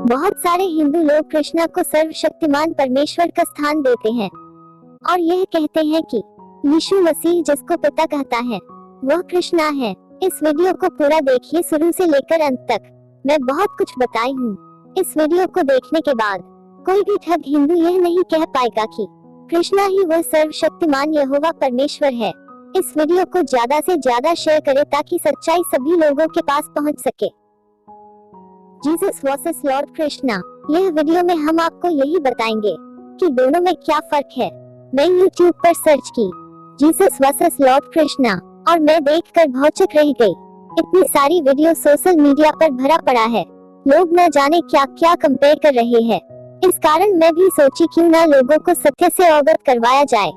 बहुत सारे हिंदू लोग कृष्णा को सर्वशक्तिमान परमेश्वर का स्थान देते हैं और यह कहते हैं कि यीशु मसीह जिसको पिता कहता है वह कृष्णा है। इस वीडियो को पूरा देखिए शुरू से लेकर अंत तक। मैं बहुत कुछ बताई हूँ। इस वीडियो को देखने के बाद कोई भी ठग हिंदू यह नहीं कह पाएगा कि कृष्णा ही वह सर्वशक्तिमान यहोवा परमेश्वर है। इस वीडियो को ज्यादा से ज्यादा शेयर करें ताकि सच्चाई सभी लोगों के पास पहुंच सके। जीसस वर्सेस लॉर्ड कृष्णा, यह वीडियो में हम आपको यही बताएंगे कि दोनों में क्या फर्क है। मैं YouTube पर सर्च की जीसस वर्सेस लॉर्ड कृष्णा और मैं देखकर भौचक रह गई। इतनी सारी वीडियो सोशल मीडिया पर भरा पड़ा है, लोग न जाने क्या क्या कंपेयर कर रहे हैं। इस कारण मैं भी सोची क्यों ना लोगों को सत्य से अवगत करवाया जाए।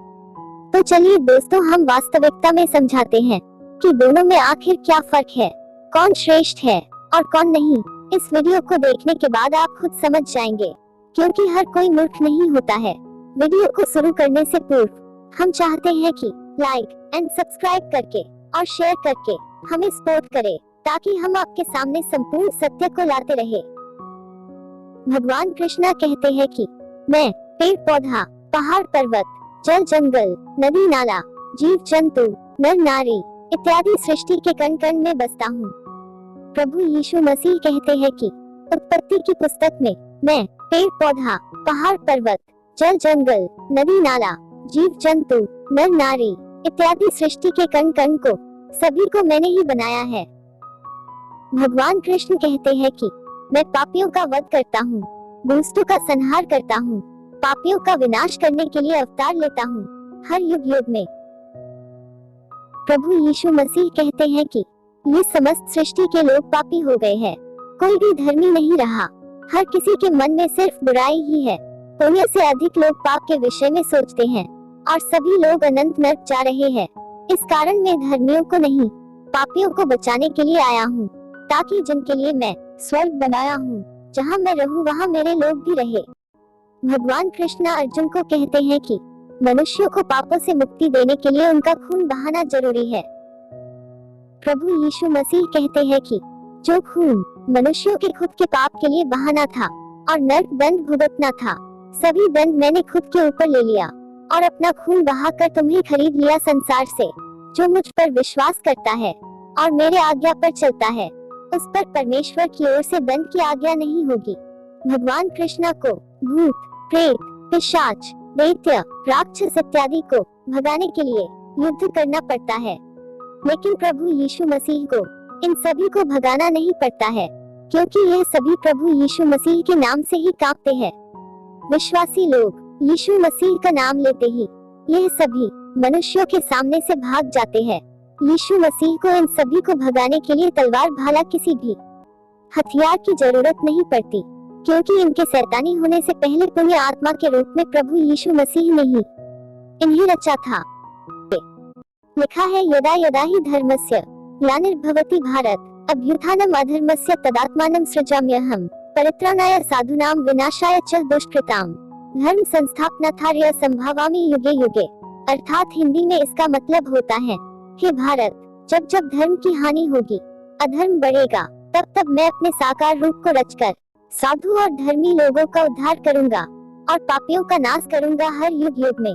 तो चलिए दोस्तों, हम वास्तविकता में समझाते हैं कि दोनों में आखिर क्या फर्क है, कौन श्रेष्ठ है और कौन नहीं। इस वीडियो को देखने के बाद आप खुद समझ जाएंगे, क्योंकि हर कोई मूर्ख नहीं होता है। वीडियो को शुरू करने से पूर्व हम चाहते हैं कि लाइक एंड सब्सक्राइब करके और शेयर करके हमें सपोर्ट करें ताकि हम आपके सामने संपूर्ण सत्य को लाते रहे। भगवान कृष्णा कहते हैं कि मैं पेड़ पौधा, पहाड़ पर्वत, जल जंगल, नदी नाला, जीव जंतु, नर नारी इत्यादि सृष्टि के कण कण में बसता हूँ। प्रभु यीशु मसीह कहते हैं कि उत्पत्ति की पुस्तक में मैं पेड़ पौधा, पहाड़ पर्वत, जल जंगल, नदी नाला, जीव जंतु, नर नारी इत्यादि सृष्टि के कण कण को सभी को मैंने ही बनाया है। भगवान कृष्ण कहते हैं कि मैं पापियों का वध करता हूँ, दुष्टों का संहार करता हूँ, पापियों का विनाश करने के लिए अवतार लेता हूँ हर युग युग में। प्रभु यीशु मसीह कहते हैं कि ये समस्त सृष्टि के लोग पापी हो गए हैं, कोई भी धर्मी नहीं रहा। हर किसी के मन में सिर्फ बुराई ही है। पुण्य से अधिक लोग पाप के विषय में सोचते हैं और सभी लोग अनंत नरक जा रहे हैं। इस कारण मैं धर्मियों को नहीं, पापियों को बचाने के लिए आया हूँ, ताकि जिनके लिए मैं स्वर्ग बनाया हूँ, जहाँ मैं रहूँ वहाँ मेरे लोग भी रहे। भगवान कृष्णा अर्जुन को कहते हैं कि मनुष्यों को पापों से मुक्ति देने के लिए उनका खून बहाना जरूरी है। प्रभु यीशु मसीह कहते हैं कि जो खून मनुष्यों के खुद के पाप के लिए बहाना था और नरक दंड भुगतना था, सभी दंड मैंने खुद के ऊपर ले लिया और अपना खून बहाकर तुम्हें खरीद लिया संसार से। जो मुझ पर विश्वास करता है और मेरे आज्ञा पर चलता है, उस पर परमेश्वर की ओर से दंड की आज्ञा नहीं होगी। भगवान कृष्णा को भूत, प्रेत, पिशाच, दैत्य, राक्षस इत्यादि को भगाने के लिए युद्ध करना पड़ता है, लेकिन प्रभु यीशु मसीह को इन सभी को भगाना नहीं पड़ता है, क्योंकि यह सभी प्रभु यीशु मसीह के नाम से ही कांपते हैं। विश्वासी लोग यीशु मसीह का नाम लेते ही यह सभी मनुष्यों के सामने से भाग जाते हैं। यीशु मसीह को इन सभी को भगाने के लिए तलवार भाला किसी भी हथियार की जरूरत नहीं पड़ती, क्योंकि इनके शैतानी होने से पहले पुण्य आत्मा के रूप में प्रभु यीशु मसीह ने ही इन्हें रचा था। लिखा है, यदा यदा ही धर्मस्य ग्लानिर्भवति भारत अभ्युत्थानम् अधर्मस्य तदात्मानं सृजाम्यहम् परित्राणाय साधूनां विनाशाय च दुष्कृताम् धर्म संस्थापनार्थाय संभावामि युगे युगे। अर्थात हिंदी में इसका मतलब होता है, हे भारत, जब जब धर्म की हानि होगी, अधर्म बढ़ेगा, तब तब मैं अपने साकार रूप को रचकर साधु और धर्मी लोगों का उद्धार करूंगा और पापियों का नाश करूंगा हर युग युग में।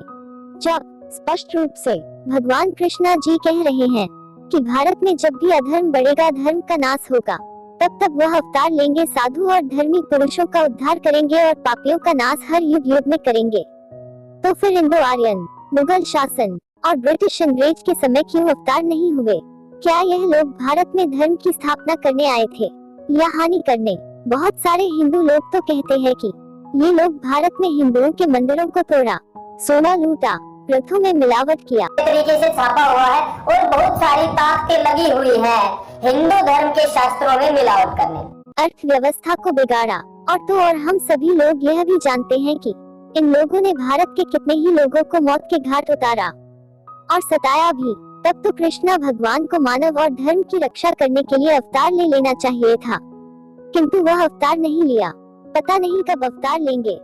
जब स्पष्ट रूप से भगवान कृष्णा जी कह रहे हैं कि भारत में जब भी अधर्म बढ़ेगा, धर्म का नाश होगा, तब तब वह अवतार लेंगे, साधु और धर्मी पुरुषों का उद्धार करेंगे और पापियों का नाश हर युग युग में करेंगे। तो फिर इंडो आर्यन, मुगल शासन और ब्रिटिश अंग्रेज के समय क्यों अवतार नहीं हुए? क्या यह लोग भारत में धर्म की स्थापना करने आए थे या हानि करने? बहुत सारे हिंदू लोग तो कहते हैं कि ये लोग भारत में हिंदुओं के मंदिरों को तोड़ा, सोना लूटा, ग्रंथों में मिलावट किया, तरीके से छापा हुआ है और बहुत सारी ताकतें लगी हुई है हिंदू धर्म के शास्त्रों में मिलावट करने, अर्थव्यवस्था को बिगाड़ा। और हम सभी लोग यह भी जानते हैं कि इन लोगों ने भारत के कितने ही लोगों को मौत के घाट उतारा और सताया भी। तब तो कृष्णा भगवान को मानव और धर्म की रक्षा करने के लिए अवतार ले लेना चाहिए था, किंतु वह अवतार नहीं लिया। पता नहीं कब अवतार लेंगे।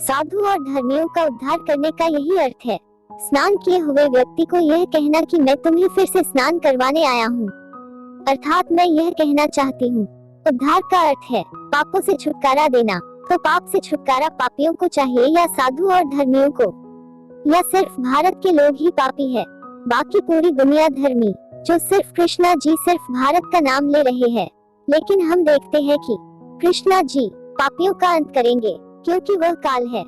साधु और धर्मियों का उद्धार करने का यही अर्थ है। स्नान किए हुए व्यक्ति को यह कहना कि मैं तुम्हें फिर से स्नान करवाने आया हूँ, अर्थात मैं यह कहना चाहती हूँ उद्धार का अर्थ है पापों से छुटकारा देना। तो पाप से छुटकारा पापियों को चाहिए या साधु और धर्मियों को, या सिर्फ भारत के लोग ही पापी है, बाकी पूरी दुनिया धर्मी, जो सिर्फ कृष्णा जी सिर्फ भारत का नाम ले रहे हैं। लेकिन हम देखते हैं कि कृष्णा जी पापियों का अंत करेंगे, क्योंकि वह काल है।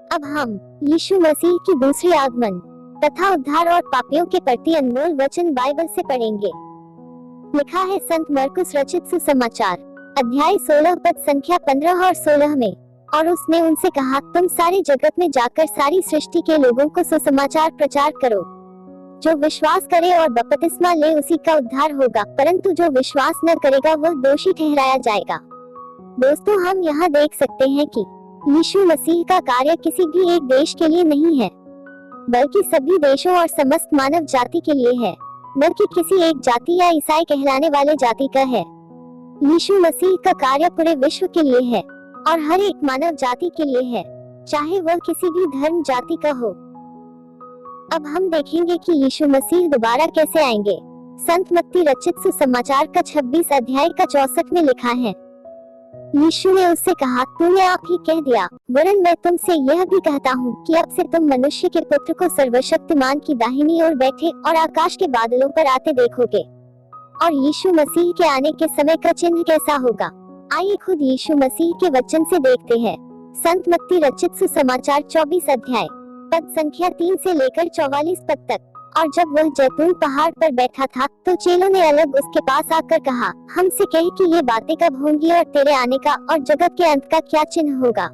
अब हम यीशु मसीह की दूसरी आगमन तथा उद्धार और पापियों के प्रति अनमोल वचन बाइबल से पढ़ेंगे। लिखा है संत मरकुस रचित सुसमाचार अध्याय 16 पद संख्या 15 और 16 में, और उसने उनसे कहा, तुम सारे जगत में जाकर सारी सृष्टि के लोगों को सुसमाचार प्रचार करो। जो विश्वास करे और बपतिस्मा ले उसी का उद्धार होगा, परंतु जो विश्वास न करेगा वह दोषी ठहराया जाएगा। दोस्तों, हम यहाँ देख सकते हैं कि यीशु मसीह का कार्य किसी भी एक देश के लिए नहीं है, बल्कि सभी देशों और समस्त मानव जाति के लिए है, न कि किसी एक जाति या ईसाई कहलाने वाले जाति का है। यीशु मसीह का कार्य पूरे विश्व के लिए है और हर एक मानव जाति के लिए है, चाहे वह किसी भी धर्म जाति का हो। अब हम देखेंगे कि यीशु मसीह दोबारा कैसे आएंगे। संत मत्ती रचित सुसमाचार का 26 अध्याय का 64 में लिखा है, यीशु ने उससे कहा, तूने आप ही कह दिया, वरन मैं तुमसे यह भी कहता हूँ कि अब से तुम मनुष्य के पुत्र को सर्वशक्तिमान की दाहिनी ओर बैठे और आकाश के बादलों पर आते देखोगे। और यीशु मसीह के आने के समय का चिन्ह कैसा होगा, आइए खुद यीशु मसीह के वचन से देखते हैं। संत मत्ती रचित सुसमाचार 24 अध्याय पद संख्या 3 से लेकर 44 पद तक। और जब वह जैतून पहाड़ पर बैठा था तो चेलों ने अलग उसके पास आकर कहा, हमसे कह कि ये बातें कब होंगी और तेरे आने का और जगत के अंत का क्या चिन्ह होगा।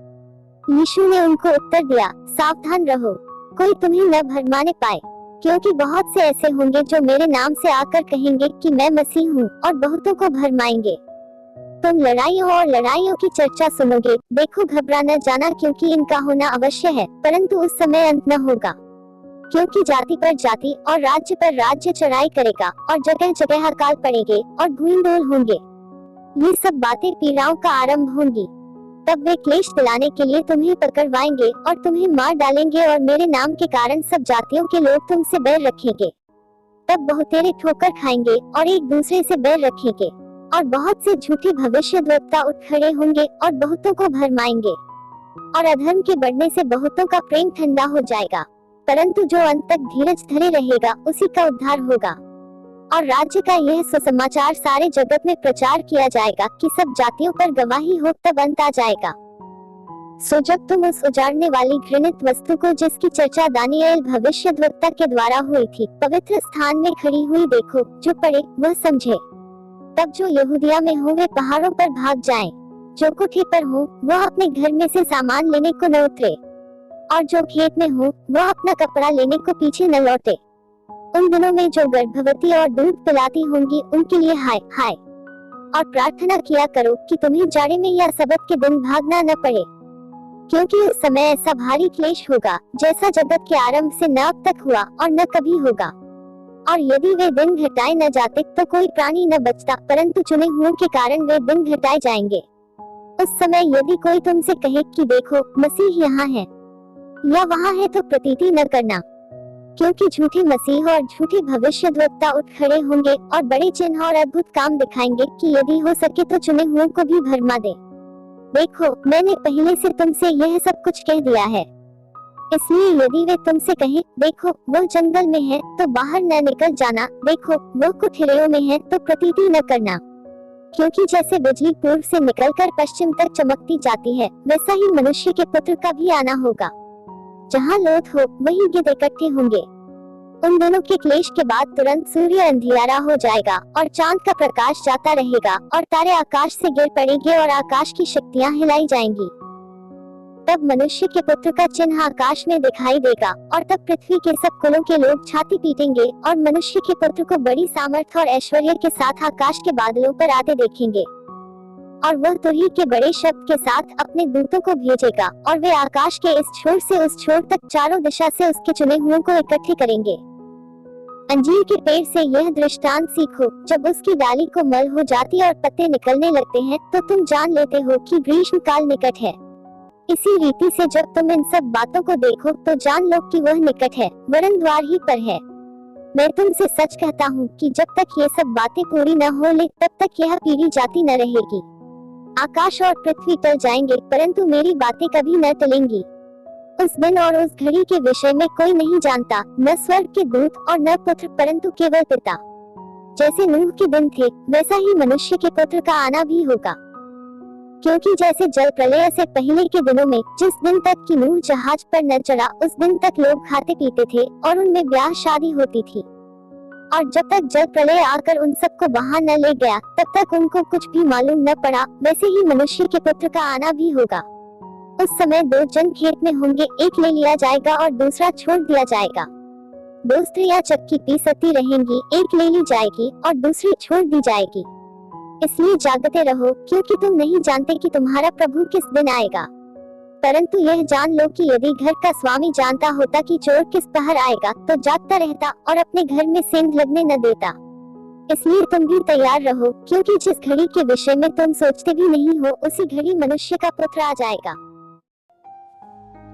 यीशु ने उनको उत्तर दिया, सावधान रहो, कोई तुम्हें न भरमाने पाए, क्योंकि बहुत से ऐसे होंगे जो मेरे नाम से आकर कहेंगे कि मैं मसीह हूँ और बहुतों को भरमाएंगे। तुम लड़ाइयों और लड़ाइयों की चर्चा सुनोगे, देखो घबरा न जाना, क्योंकि इनका होना अवश्य है, परंतु उस समय अंत न होगा। क्योंकि जाति पर जाति और राज्य पर राज्य चढ़ाई करेगा और जगह जगह अकाल पड़ेंगे और भूमिडोल होंगे। ये सब बातें पीड़ाओं का आरंभ होंगी। तब वे क्लेश दिलाने के लिए तुम्हें पकड़वाएंगे और तुम्हें मार डालेंगे, और मेरे नाम के कारण सब जातियों के लोग तुमसे बैर रखेंगे। तब बहुतेरे ठोकर खाएंगे और एक दूसरे से बैर रखेंगे, और बहुत से झूठे भविष्यद्वक्ता उठ खड़े होंगे और बहुतों को भरमाएंगे। और अधर्म के बढ़ने से बहुतों का प्रेम ठंडा हो जाएगा, परंतु जो अंत तक धीरज धरे रहेगा उसी का उद्धार होगा। और राज्य का यह सुसमाचार सारे जगत में प्रचार किया जाएगा कि सब जातियों पर गवाही हो, तब अंत आ जाएगा। सो जब तुम उस उजाड़ने वाली घृणित वस्तु को, जिसकी चर्चा दानियेल भविष्यद्वक्ता के द्वारा हुई थी, पवित्र स्थान में खड़ी हुई देखो, जो पढ़े वह समझे। तब जो यहूदिया में हो वे पहाड़ों पर भाग जाएं, जो कोठे पर हो वह अपने घर में से सामान लेने को न उतरे, और जो खेत में हो वह अपना कपड़ा लेने को पीछे न लौटे। उन दिनों में जो गर्भवती और दूध पिलाती होंगी उनके लिए हाय हाय। और प्रार्थना किया करो कि तुम्हें जाड़े में या सबत के दिन भागना न पड़े, क्योंकि उस समय ऐसा भारी क्लेश होगा जैसा जगत के आरंभ से न अब तक हुआ और न कभी होगा। और यदि वे दिन घटाए न जाते तो कोई प्राणी न बचता, परंतु चुने हुओं के कारण वे दिन घटाए जाएंगे। उस समय यदि कोई तुमसे कहे कि देखो मसीह यहाँ है या वहाँ है, तो प्रतीति न करना, क्योंकि झूठे मसीह और झूठे भविष्यद्वक्ता उठ खड़े होंगे और बड़े चिन्ह और अद्भुत काम दिखाएंगे कि यदि हो सके तो चुने हुओं को भी भरमा दे। देखो, मैंने पहले से तुमसे यह सब कुछ कह दिया है। इसलिए यदि वे तुमसे कहें, देखो वह जंगल में है, तो बाहर न निकल जाना, देखो वह कुठरियों में है, तो प्रतीति न करना। क्योंकि जैसे बिजली पूर्व से निकलकर पश्चिम तक चमकती जाती है, वैसा ही मनुष्य के पुत्र का भी आना होगा। जहाँ लोथ हो वहीं गिद्ध इकट्ठे होंगे। उन दोनों के क्लेश के बाद तुरंत सूर्य अंधियारा हो जाएगा और चांद का प्रकाश जाता रहेगा और तारे आकाश से गिर पड़ेंगे और आकाश की शक्तियाँ हिलाई जाएंगी। तब मनुष्य के पुत्र का चिन्ह आकाश में दिखाई देगा, और तब पृथ्वी के सब कुलों के लोग छाती पीटेंगे और मनुष्य के पुत्र को बड़ी सामर्थ और ऐश्वर्य के साथ आकाश के बादलों पर आते देखेंगे। और वह तुरही के बड़े शब्द के साथ अपने दूतों को भेजेगा, और वे आकाश के इस छोर से उस छोर तक चारों दिशा से उसके चुने हुओं को इकट्ठे करेंगे। अंजीर के पेड़ से यह दृष्टांत सीखो, जब उसकी डाली को मल हो जाती और पत्ते निकलने लगते हैं, तो तुम जान लेते हो कि ग्रीष्म काल निकट है। इसी रीति से जब तुम इन सब बातों को देखो तो जान लो कि वह निकट है, वरन द्वार ही पर है। मैं तुमसे सच कहता हूँ कि जब तक ये सब बातें पूरी न हो ले तब तक यह पीढ़ी जाती न रहेगी। आकाश और पृथ्वी टल जाएंगे परंतु मेरी बातें कभी न टलेंगी। उस दिन और उस घड़ी के विषय में कोई नहीं जानता, न स्वर्ग के दूत और न पुत्र परंतु केवल पिता। जैसे नूह के दिन थे वैसा ही मनुष्य के पुत्र का आना भी होगा। क्योंकि जैसे जल प्रलय से पहले के दिनों में जिस दिन तक कि नूह जहाज पर न चढ़ा उस दिन तक लोग खाते पीते थे और उनमें ब्याह शादी होती थी, और जब तक जल प्रलय आकर उन सबको वहां न ले गया तब तक उनको कुछ भी मालूम न पड़ा, वैसे ही मनुष्य के पुत्र का आना भी होगा। उस समय दो जन खेत में होंगे, एक ले लिया जाएगा और दूसरा छोड़ दिया जाएगा। दो स्त्रियां चक्की पीसती रहेंगी, एक ले ली जाएगी और दूसरी छोड़ दी जाएगी। इसलिए जागते रहो, क्योंकि तुम नहीं जानते कि तुम्हारा प्रभु किस दिन आएगा। परंतु यह जान लो कि यदि घर का स्वामी जानता होता कि चोर किस पहर आएगा तो जागता रहता और अपने घर में सेंध लगने न देता। इसलिए तुम भी तैयार रहो, क्योंकि जिस घड़ी के विषय में तुम सोचते भी नहीं हो उसी घड़ी मनुष्य का पुत्र आ जाएगा।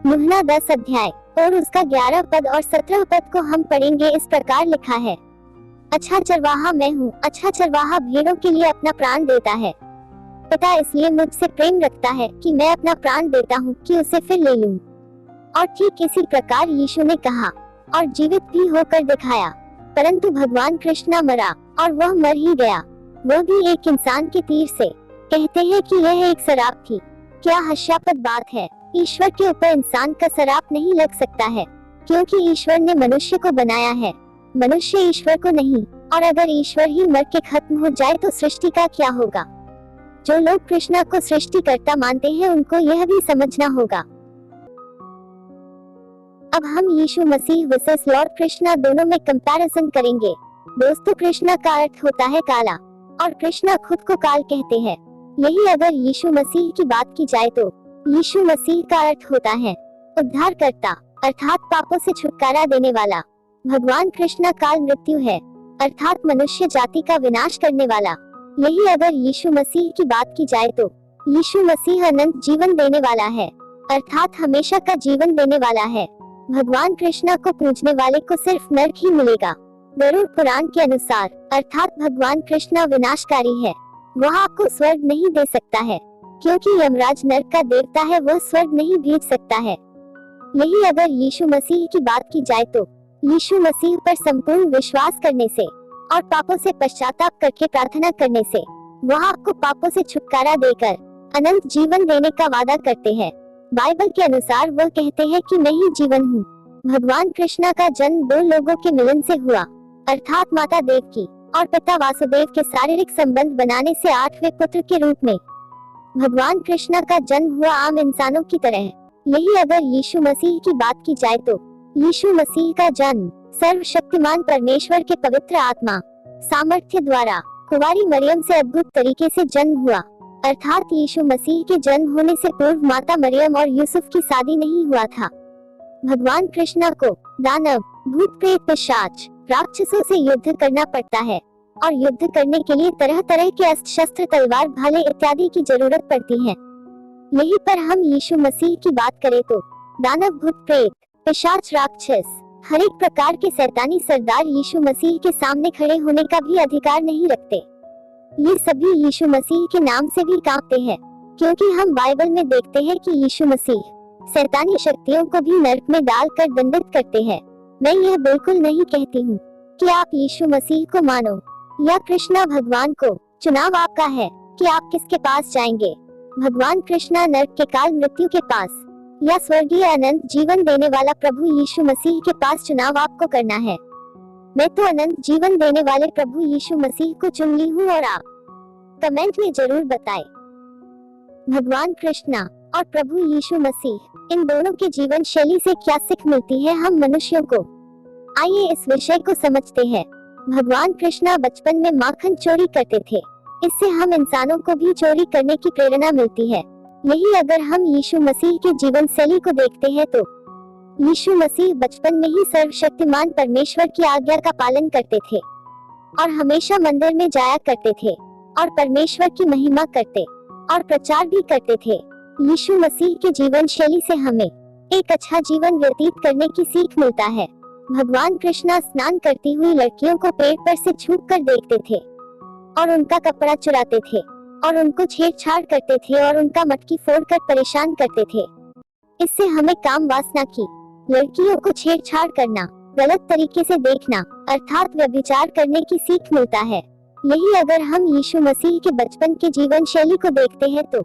यूहन्ना 10 अध्याय और उसका 11 पद और 17 पद को हम पढ़ेंगे। इस प्रकार लिखा है, अच्छा चरवाहा मैं हूँ, अच्छा चरवाहा भेड़ों के लिए अपना प्राण देता है। पिता इसलिए मुझसे प्रेम रखता है कि मैं अपना प्राण देता हूँ कि उसे फिर ले लूं। और ठीक इसी प्रकार यीशु ने कहा और जीवित भी होकर दिखाया। परंतु भगवान कृष्ण मरा और वह मर ही गया, वह भी एक इंसान के तीर से। कहते हैं कि यह एक शराप थी। क्या हास्यास्पद बात है। ईश्वर के ऊपर इंसान का शराप नहीं लग सकता है, क्योंकि ईश्वर ने मनुष्य को बनाया है, मनुष्य ईश्वर को नहीं। और अगर ईश्वर ही मर के खत्म हो जाए तो सृष्टि का क्या होगा। जो लोग कृष्ण को सृष्टिकर्ता मानते हैं उनको यह भी समझना होगा। अब हम यीशु मसीह वर्सेस लॉर्ड कृष्णा दोनों में कंपैरिजन करेंगे। दोस्तों, कृष्णा का अर्थ होता है काला और कृष्णा खुद को काल कहते हैं। यही अगर यीशु मसीह की बात की जाए तो यीशु मसीह का अर्थ होता है उद्धारकर्ता, अर्थात पापों से छुटकारा देने वाला। भगवान कृष्ण काल मृत्यु है, अर्थात मनुष्य जाति का विनाश करने वाला। यही अगर यीशु मसीह की बात की जाए तो यीशु मसीह अनंत जीवन देने वाला है, अर्थात हमेशा का जीवन देने वाला है। भगवान कृष्ण को पूजने वाले को सिर्फ नरक ही मिलेगा। गरुड़ पुराण के अनुसार, अर्थात भगवान कृष्ण विनाशकारी है, वह आपको स्वर्ग नहीं दे सकता है, क्योंकि यमराज नरक का देवता है, वह स्वर्ग नहीं भेज सकता है। यही अगर यीशु मसीह की बात की जाए तो यीशु मसीह पर संपूर्ण विश्वास करने से और पापों से पश्चाताप करके प्रार्थना करने से वह आपको पापों से छुटकारा देकर अनंत जीवन देने का वादा करते हैं। बाइबल के अनुसार वह कहते हैं कि मैं ही जीवन हूँ। भगवान कृष्ण का जन्म दो लोगों के मिलन से हुआ, अर्थात माता देवकी और पिता वासुदेव के शारीरिक संबंध बनाने से 8वें पुत्र के रूप में भगवान कृष्ण का जन्म हुआ आम इंसानों की तरह। यही अगर यीशु मसीह की बात की जाए तो यीशु मसीह का जन्म सर्वशक्तिमान परमेश्वर के पवित्र आत्मा सामर्थ्य द्वारा कुंवारी मरियम से अद्भुत तरीके से जन्म हुआ, अर्थात यीशु मसीह के जन्म होने से पूर्व माता मरियम और यूसुफ की शादी नहीं हुआ था। भगवान कृष्ण को दानव, भूत प्रेत, पिशाच, राक्षसों से युद्ध करना पड़ता है और युद्ध करने के लिए तरह तरह के अस्त्र शस्त्र, तलवार, भाले इत्यादि की जरूरत पड़ती है। यहीं पर हम यीशु मसीह की बात करें तो दानव, भूत प्रेत, पिशाच, राक्षस, हर एक प्रकार के शैतानी सरदार यीशु मसीह के सामने खड़े होने का भी अधिकार नहीं रखते। ये सभी यीशु मसीह के नाम से भी कांपते हैं, क्योंकि हम बाइबल में देखते हैं कि यीशु मसीह शैतानी शक्तियों को भी नरक में डालकर दंडित करते हैं। मैं यह बिल्कुल नहीं कहती हूँ कि आप यीशु मसीह को मानो या कृष्णा भगवान को। चुनाव आपका है कि आप किसके पास जाएंगे, भगवान कृष्णा नरक के काल मृत्यु के पास या स्वर्गीय अनंत जीवन देने वाला प्रभु यीशु मसीह के पास। चुनाव आपको करना है। मैं तो अनंत जीवन देने वाले प्रभु यीशु मसीह को चुन ली हूँ और आप कमेंट में जरूर बताएं। भगवान कृष्णा और प्रभु यीशु मसीह, इन दोनों के जीवन शैली से क्या सीख मिलती है हम मनुष्यों को। आइए इस विषय को समझते हैं। भगवान कृष्णा बचपन में माखन चोरी करते थे, इससे हम इंसानों को भी चोरी करने की प्रेरणा मिलती है। यही अगर हम यीशु मसीह के जीवन शैली को देखते हैं तो यीशु मसीह बचपन में ही सर्वशक्तिमान परमेश्वर की आज्ञा का पालन करते थे और हमेशा मंदिर में जाया करते थे और परमेश्वर की महिमा करते और प्रचार भी करते थे। यीशु मसीह के जीवन शैली से हमें एक अच्छा जीवन व्यतीत करने की सीख मिलता है। भगवान कृष्णा स्नान करती हुई लड़कियों को पेड़ पर से छूट कर देखते थे और उनका कपड़ा चुराते थे और उनको छेड़छाड़ करते थे और उनका मटकी फोड़कर परेशान करते थे। इससे हमें काम वासना की लड़कियों को छेड़छाड़ करना, गलत तरीके से देखना अर्थात व्यभिचार करने की सीख मिलता है। यही अगर हम यीशु मसीह के बचपन के जीवन शैली को देखते हैं तो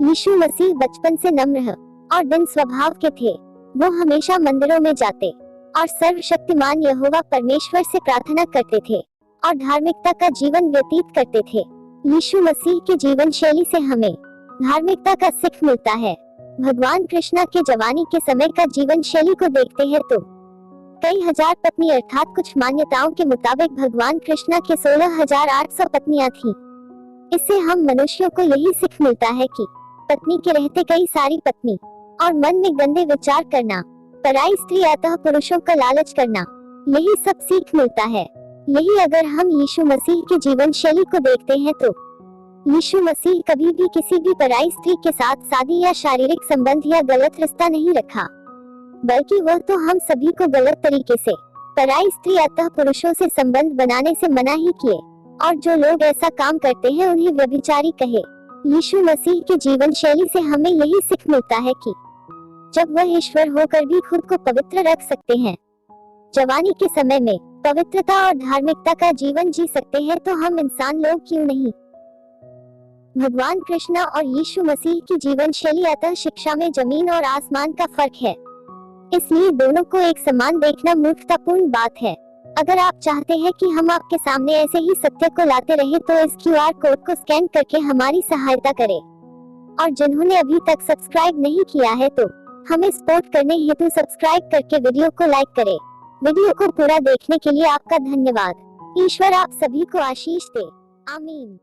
यीशु मसीह बचपन से नम्र और दिन स्वभाव के थे। वो हमेशा मंदिरों में जाते और सर्वशक्तिमान यहोवा परमेश्वर से प्रार्थना करते थे और धार्मिकता का जीवन व्यतीत करते थे। यीशु मसीह के जीवन शैली से हमें धार्मिकता का सीख मिलता है। भगवान कृष्णा के जवानी के समय का जीवन शैली को देखते हैं तो कई हजार पत्नी अर्थात कुछ मान्यताओं के मुताबिक भगवान कृष्णा के 16,800 पत्नियां थीं। इससे हम मनुष्यों को यही सीख मिलता है कि पत्नी के रहते कई सारी पत्नी और मन में गंदे विचार करना, पराई स्त्री अतः पुरुषों का लालच करना, यही सब सीख मिलता है। यही अगर हम यीशु मसीह के जीवन शैली को देखते हैं तो यीशु मसीह कभी भी किसी भी पराई स्त्री के साथ शादी या शारीरिक संबंध या गलत रिश्ता नहीं रखा, बल्कि वह तो हम सभी को गलत तरीके से पराई स्त्री अतः पुरुषों से संबंध बनाने से मना ही किए और जो लोग ऐसा काम करते हैं उन्हें व्यभिचारी कहे। यीशु मसीह के जीवन शैली से हमें यही सीख मिलता है कि जब वह ईश्वर होकर भी खुद को पवित्र रख सकते हैं, जवानी के समय में पवित्रता और धार्मिकता का जीवन जी सकते हैं, तो हम इंसान लोग क्यों नहीं। भगवान कृष्णा और यीशु मसीह की जीवन शैली अतः शिक्षा में जमीन और आसमान का फर्क है, इसलिए दोनों को एक समान देखना मूर्खतापूर्ण बात है। अगर आप चाहते हैं कि हम आपके सामने ऐसे ही सत्य को लाते रहे तो इस QR कोड को स्कैन करके हमारी सहायता करें और जिन्होंने अभी तक सब्सक्राइब नहीं किया है तो हमें सपोर्ट करने हेतु सब्सक्राइब करके वीडियो को लाइक करें। वीडियो को पूरा देखने के लिए आपका धन्यवाद। ईश्वर आप सभी को आशीष दे। आमीन।